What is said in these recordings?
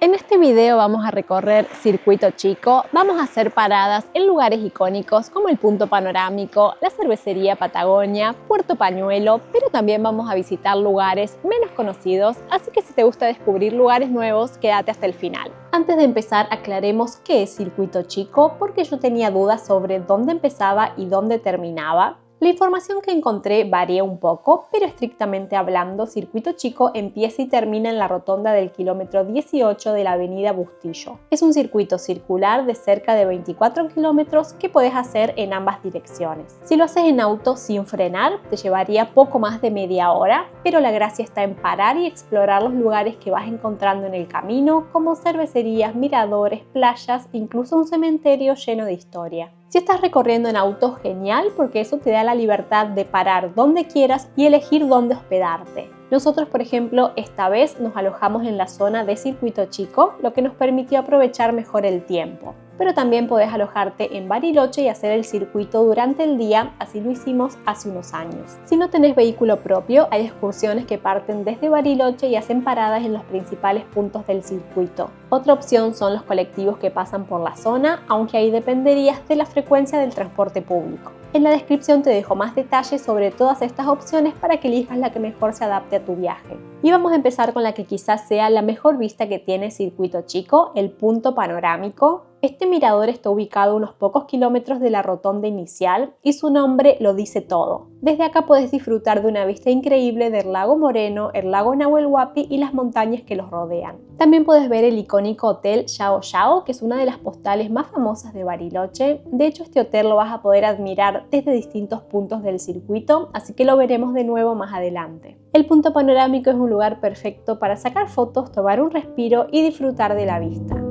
En este video vamos a recorrer Circuito Chico, vamos a hacer paradas en lugares icónicos como el Punto Panorámico, la Cervecería Patagonia, Puerto Pañuelo, pero también vamos a visitar lugares menos conocidos, así que si te gusta descubrir lugares nuevos, quédate hasta el final. Antes de empezar, aclaremos qué es Circuito Chico, porque yo tenía dudas sobre dónde empezaba y dónde terminaba. La información que encontré varía un poco, pero estrictamente hablando, Circuito Chico empieza y termina en la rotonda del kilómetro 18 de la avenida Bustillo. Es un circuito circular de cerca de 24 kilómetros que puedes hacer en ambas direcciones. Si lo haces en auto sin frenar, te llevaría poco más de media hora, pero la gracia está en parar y explorar los lugares que vas encontrando en el camino, como cervecerías, miradores, playas e incluso un cementerio lleno de historia. Si estás recorriendo en auto, genial, porque eso te da la libertad de parar donde quieras y elegir dónde hospedarte. Nosotros, por ejemplo, esta vez nos alojamos en la zona de Circuito Chico, lo que nos permitió aprovechar mejor el tiempo. Pero también podés alojarte en Bariloche y hacer el circuito durante el día, así lo hicimos hace unos años. Si no tenés vehículo propio, hay excursiones que parten desde Bariloche y hacen paradas en los principales puntos del circuito. Otra opción son los colectivos que pasan por la zona, aunque ahí dependerías de la frecuencia del transporte público. En la descripción te dejo más detalles sobre todas estas opciones para que elijas la que mejor se adapte a tu viaje. Y vamos a empezar con la que quizás sea la mejor vista que tiene Circuito Chico, el Punto Panorámico. Este mirador está ubicado a unos pocos kilómetros de la rotonda inicial y su nombre lo dice todo. Desde acá puedes disfrutar de una vista increíble del lago Moreno, el lago Nahuel Huapi y las montañas que los rodean. También puedes ver el icónico hotel Yao Yao, que es una de las postales más famosas de Bariloche. De hecho, este hotel lo vas a poder admirar desde distintos puntos del circuito, así que lo veremos de nuevo más adelante. El Punto Panorámico es un lugar perfecto para sacar fotos, tomar un respiro y disfrutar de la vista.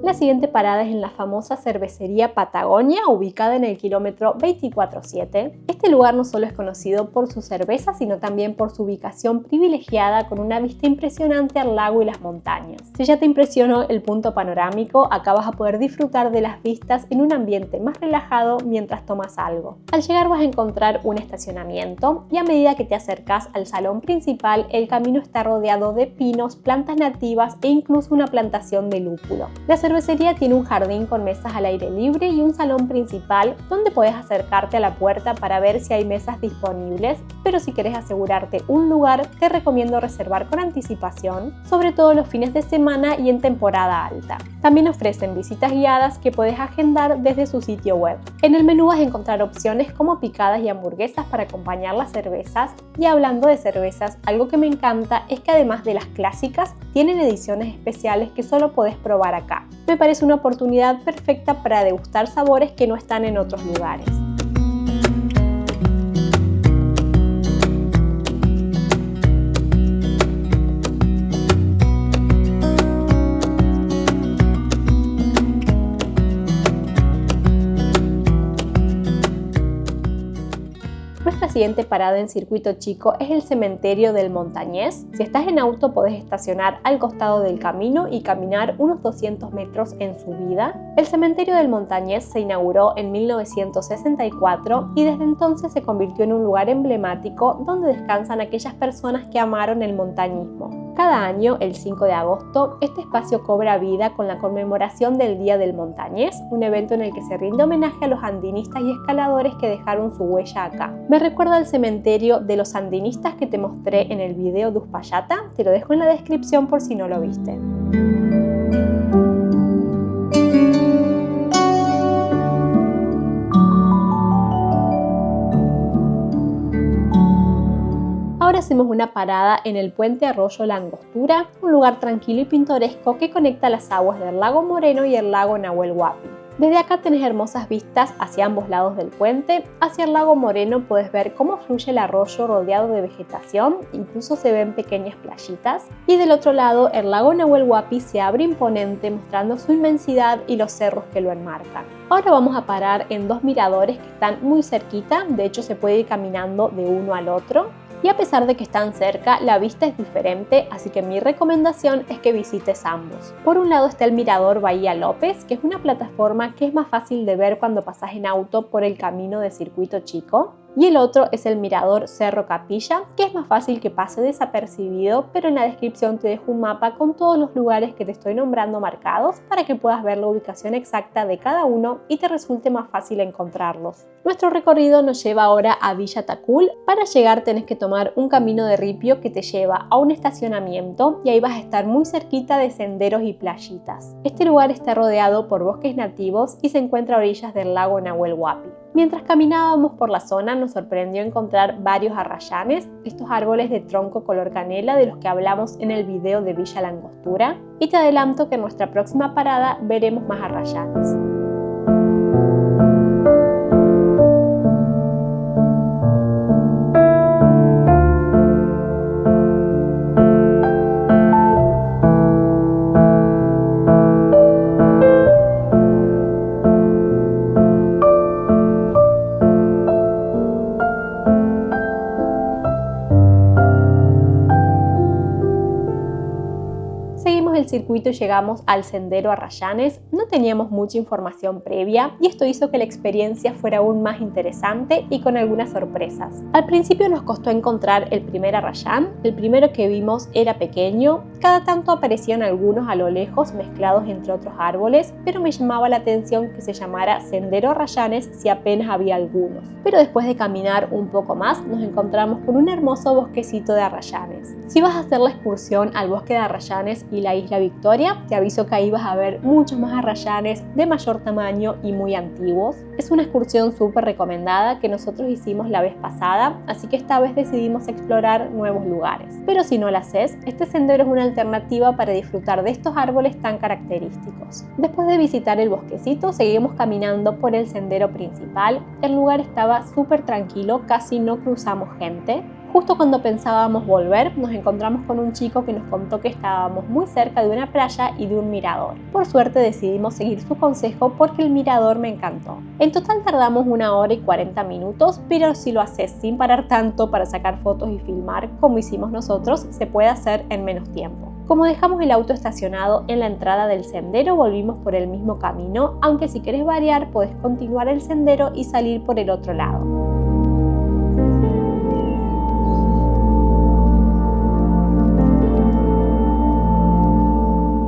La siguiente parada es en la famosa cervecería Patagonia, ubicada en el kilómetro 24-7. Este lugar no solo es conocido por su cerveza, sino también por su ubicación privilegiada con una vista impresionante al lago y las montañas. Si ya te impresionó el punto panorámico, acá vas a poder disfrutar de las vistas en un ambiente más relajado mientras tomas algo. Al llegar vas a encontrar un estacionamiento y a medida que te acercas al salón principal, el camino está rodeado de pinos, plantas nativas e incluso una plantación de lúpulo. La cervecería tiene un jardín con mesas al aire libre y un salón principal donde puedes acercarte a la puerta para ver si hay mesas disponibles, pero si quieres asegurarte un lugar, te recomiendo reservar con anticipación, sobre todo los fines de semana y en temporada alta. También ofrecen visitas guiadas que puedes agendar desde su sitio web. En el menú vas a encontrar opciones como picadas y hamburguesas para acompañar las cervezas, y hablando de cervezas, algo que me encanta es que además de las clásicas, tienen ediciones especiales que solo podés probar acá. Me parece una oportunidad perfecta para degustar sabores que no están en otros lugares. Nuestra siguiente parada en Circuito Chico es el cementerio del Montañés. Si estás en auto, podés estacionar al costado del camino y caminar unos 200 metros en subida. El cementerio del Montañés se inauguró en 1964 y desde entonces se convirtió en un lugar emblemático donde descansan aquellas personas que amaron el montañismo. Cada año, el 5 de agosto, este espacio cobra vida con la conmemoración del Día del Montañés, un evento en el que se rinde homenaje a los andinistas y escaladores que dejaron su huella acá. Me recuerda al cementerio de los andinistas que te mostré en el video de Uspallata, te lo dejo en la descripción por si no lo viste. Ahora hacemos una parada en el puente Arroyo La Angostura, un lugar tranquilo y pintoresco que conecta las aguas del lago Moreno y el lago Nahuel Huapi. Desde acá tenés hermosas vistas hacia ambos lados del puente. Hacia el lago Moreno puedes ver cómo fluye el arroyo rodeado de vegetación, incluso se ven pequeñas playitas. Y del otro lado, el lago Nahuel Huapi se abre imponente mostrando su inmensidad y los cerros que lo enmarcan. Ahora vamos a parar en dos miradores que están muy cerquita, de hecho se puede ir caminando de uno al otro. Y a pesar de que están cerca, la vista es diferente, así que mi recomendación es que visites ambos. Por un lado está el mirador Bahía López, que es una plataforma que es más fácil de ver cuando pasas en auto por el camino de Circuito Chico. Y el otro es el mirador Cerro Capilla, que es más fácil que pase desapercibido, pero en la descripción te dejo un mapa con todos los lugares que te estoy nombrando marcados para que puedas ver la ubicación exacta de cada uno y te resulte más fácil encontrarlos. Nuestro recorrido nos lleva ahora a Villa Tacul. Para llegar tenés que tomar un camino de ripio que te lleva a un estacionamiento y ahí vas a estar muy cerquita de senderos y playitas. Este lugar está rodeado por bosques nativos y se encuentra a orillas del lago Nahuel Huapi. Mientras caminábamos por la zona nos sorprendió encontrar varios arrayanes, estos árboles de tronco color canela de los que hablamos en el video de Villa La Angostura, y te adelanto que en nuestra próxima parada veremos más arrayanes. Seguimos el circuito y llegamos al sendero Arrayanes. No teníamos mucha información previa y esto hizo que la experiencia fuera aún más interesante y con algunas sorpresas. Al principio nos costó encontrar el primer arrayán. El primero que vimos era pequeño, cada tanto aparecían algunos a lo lejos mezclados entre otros árboles, pero me llamaba la atención que se llamara Sendero Arrayanes si apenas había algunos. Pero después de caminar un poco más nos encontramos con un hermoso bosquecito de arrayanes. Si vas a hacer la excursión al bosque de Arrayanes y la isla Victoria, te aviso que ahí vas a ver muchos más arrayanes de mayor tamaño y muy antiguos. Es una excursión súper recomendada que nosotros hicimos la vez pasada, así que esta vez decidimos explorar nuevos lugares. Pero si no lo haces, este sendero es una alternativa para disfrutar de estos árboles tan característicos. Después de visitar el bosquecito, seguimos caminando por el sendero principal. El lugar estaba súper tranquilo, casi no cruzamos gente. Justo cuando pensábamos volver, nos encontramos con un chico que nos contó que estábamos muy cerca de una playa y de un mirador. Por suerte decidimos seguir su consejo porque el mirador me encantó. En total tardamos 1 hora y 40 minutos, pero si lo haces sin parar tanto para sacar fotos y filmar como hicimos nosotros, se puede hacer en menos tiempo. Como dejamos el auto estacionado en la entrada del sendero, volvimos por el mismo camino, aunque si querés variar, podés continuar el sendero y salir por el otro lado.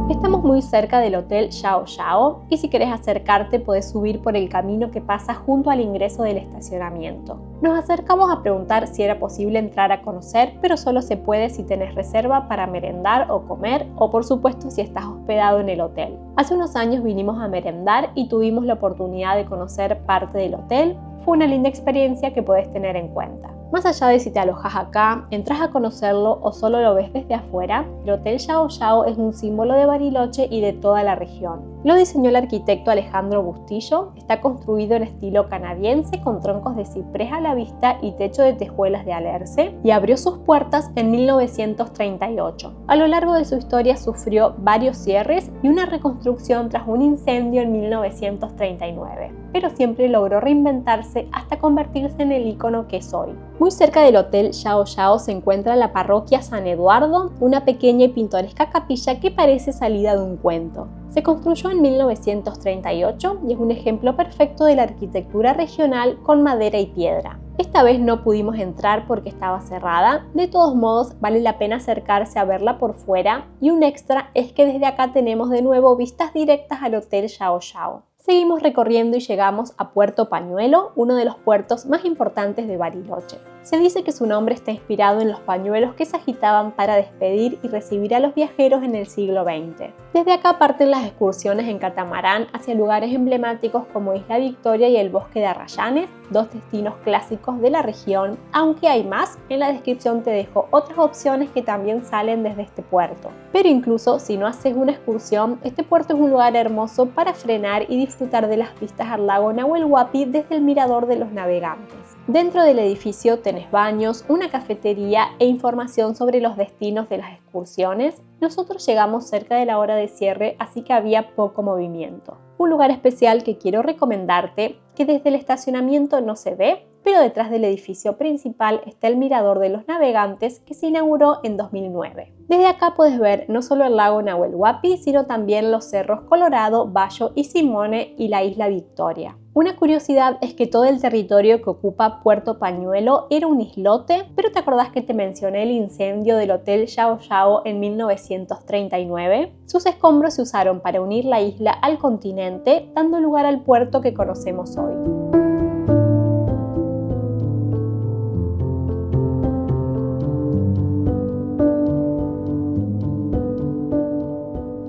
Estamos muy cerca del Hotel Yao Yao y si querés acercarte podés subir por el camino que pasa junto al ingreso del estacionamiento. Nos acercamos a preguntar si era posible entrar a conocer, pero solo se puede si tenés reserva para merendar o comer o por supuesto si estás hospedado en el hotel. Hace unos años vinimos a merendar y tuvimos la oportunidad de conocer parte del hotel. Fue una linda experiencia que podés tener en cuenta. Más allá de si te alojas acá, entras a conocerlo o solo lo ves desde afuera, el Hotel Yao Yao es un símbolo de Bariloche y de toda la región. Lo diseñó el arquitecto Alejandro Bustillo, está construido en estilo canadiense con troncos de ciprés a la vista y techo de tejuelas de alerce y abrió sus puertas en 1938. A lo largo de su historia sufrió varios cierres y una reconstrucción tras un incendio en 1939, pero siempre logró reinventarse hasta convertirse en el ícono que es hoy. Muy cerca del Hotel Yao Yao se encuentra la parroquia San Eduardo, una pequeña y pintoresca capilla que parece salida de un cuento. Se construyó en 1938 y es un ejemplo perfecto de la arquitectura regional con madera y piedra. Esta vez no pudimos entrar porque estaba cerrada, de todos modos vale la pena acercarse a verla por fuera y un extra es que desde acá tenemos de nuevo vistas directas al Hotel Yao Yao. Seguimos recorriendo y llegamos a Puerto Pañuelo, uno de los puertos más importantes de Bariloche. Se dice que su nombre está inspirado en los pañuelos que se agitaban para despedir y recibir a los viajeros en el siglo XX. Desde acá parten las excursiones en catamarán hacia lugares emblemáticos como Isla Victoria y el Bosque de Arrayanes, dos destinos clásicos de la región, aunque hay más, en la descripción te dejo otras opciones que también salen desde este puerto. Pero incluso si no haces una excursión, este puerto es un lugar hermoso para frenar y disfrutar de las vistas al lago Nahuel Huapi desde el mirador de los navegantes. Dentro del edificio tenés baños, una cafetería e información sobre los destinos de las excursiones. Nosotros llegamos cerca de la hora de cierre, así que había poco movimiento. Un lugar especial que quiero recomendarte, que desde el estacionamiento no se ve, pero detrás del edificio principal está el Mirador de los Navegantes que se inauguró en 2009. Desde acá puedes ver no solo el lago Nahuel Huapi, sino también los cerros Colorado, Bayo y Simone y la isla Victoria. Una curiosidad es que todo el territorio que ocupa Puerto Pañuelo era un islote, pero ¿te acordás que te mencioné el incendio del Hotel Yao Yao en 1939? Sus escombros se usaron para unir la isla al continente, dando lugar al puerto que conocemos hoy.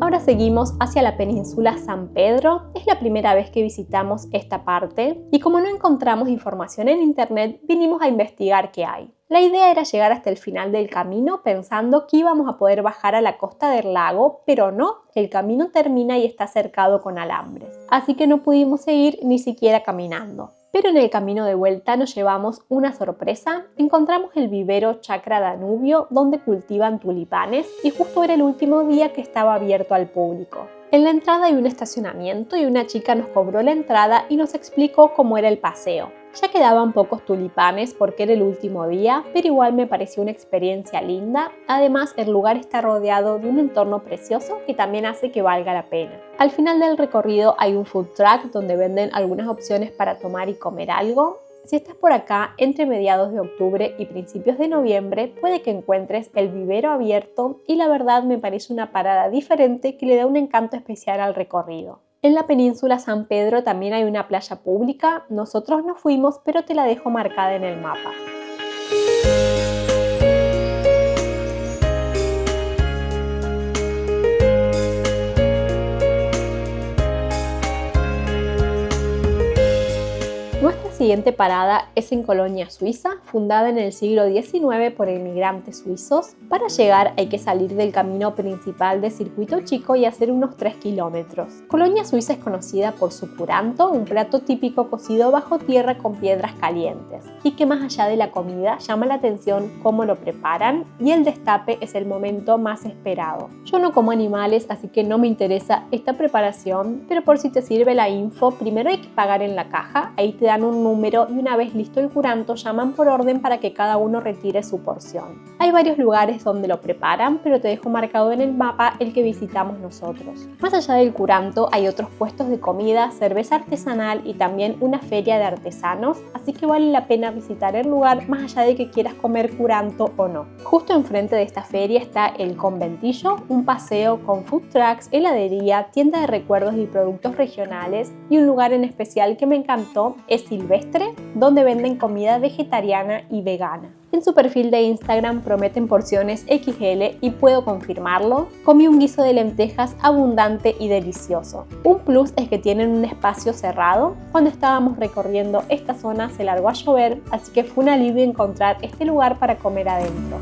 Ahora seguimos hacia la península San Pedro. Es la primera vez que visitamos esta parte y como no encontramos información en internet, vinimos a investigar qué hay. La idea era llegar hasta el final del camino pensando que íbamos a poder bajar a la costa del lago, pero no, el camino termina y está cercado con alambres. Así que no pudimos seguir ni siquiera caminando. Pero en el camino de vuelta nos llevamos una sorpresa. Encontramos el vivero Chacra Danubio donde cultivan tulipanes y justo era el último día que estaba abierto al público. En la entrada hay un estacionamiento y una chica nos cobró la entrada y nos explicó cómo era el paseo. Ya quedaban pocos tulipanes porque era el último día, pero igual me pareció una experiencia linda. Además, el lugar está rodeado de un entorno precioso que también hace que valga la pena. Al final del recorrido hay un food truck donde venden algunas opciones para tomar y comer algo. Si estás por acá entre mediados de octubre y principios de noviembre, puede que encuentres el vivero abierto y la verdad me parece una parada diferente que le da un encanto especial al recorrido. En la península San Pedro también hay una playa pública, nosotros no fuimos, pero te la dejo marcada en el mapa. Nuestra siguiente parada es en Colonia Suiza, fundada en el siglo XIX por inmigrantes suizos. Para llegar hay que salir del camino principal de Circuito Chico y hacer unos 3 kilómetros. Colonia Suiza es conocida por su curanto, un plato típico cocido bajo tierra con piedras calientes, y que más allá de la comida llama la atención cómo lo preparan y el destape es el momento más esperado. Yo no como animales, así que no me interesa esta preparación, pero por si te sirve la info, primero hay que pagar en la caja, ahí te dan un número y una vez listo el curanto llaman por orden para que cada uno retire su porción. Hay varios lugares donde lo preparan, pero te dejo marcado en el mapa el que visitamos nosotros. Más allá del curanto hay otros puestos de comida, cerveza artesanal y también una feria de artesanos, así que vale la pena visitar el lugar más allá de que quieras comer curanto o no. Justo enfrente de esta feria está el Conventillo, un paseo con food trucks, heladería, tienda de recuerdos y productos regionales y un lugar en especial que me encantó es Silvestre, donde venden comida vegetariana y vegana. En su perfil de Instagram prometen porciones XL y puedo confirmarlo. Comí un guiso de lentejas abundante y delicioso. Un plus es que tienen un espacio cerrado. Cuando estábamos recorriendo esta zona se largó a llover, así que fue un alivio encontrar este lugar para comer adentro.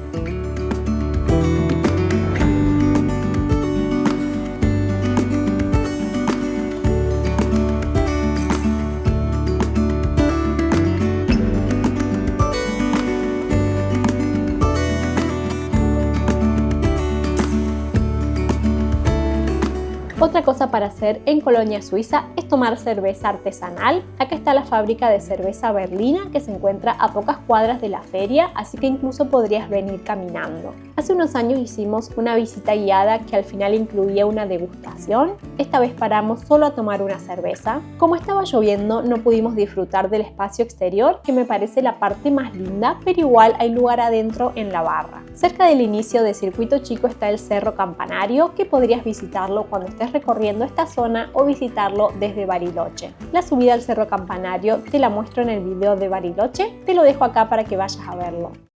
Otra cosa para hacer en Colonia Suiza es tomar cerveza artesanal. Acá está la fábrica de cerveza Berlina que se encuentra a pocas cuadras de la feria, así que incluso podrías venir caminando. Hace unos años hicimos una visita guiada que al final incluía una degustación. Esta vez paramos solo a tomar una cerveza. Como estaba lloviendo no pudimos disfrutar del espacio exterior, que me parece la parte más linda, pero igual hay lugar adentro en la barra. Cerca del inicio de Circuito Chico está el Cerro Campanario, que podrías visitarlo cuando estés recorriendo esta zona o visitarlo desde Bariloche. La subida al Cerro Campanario te la muestro en el video de Bariloche, te lo dejo acá para que vayas a verlo.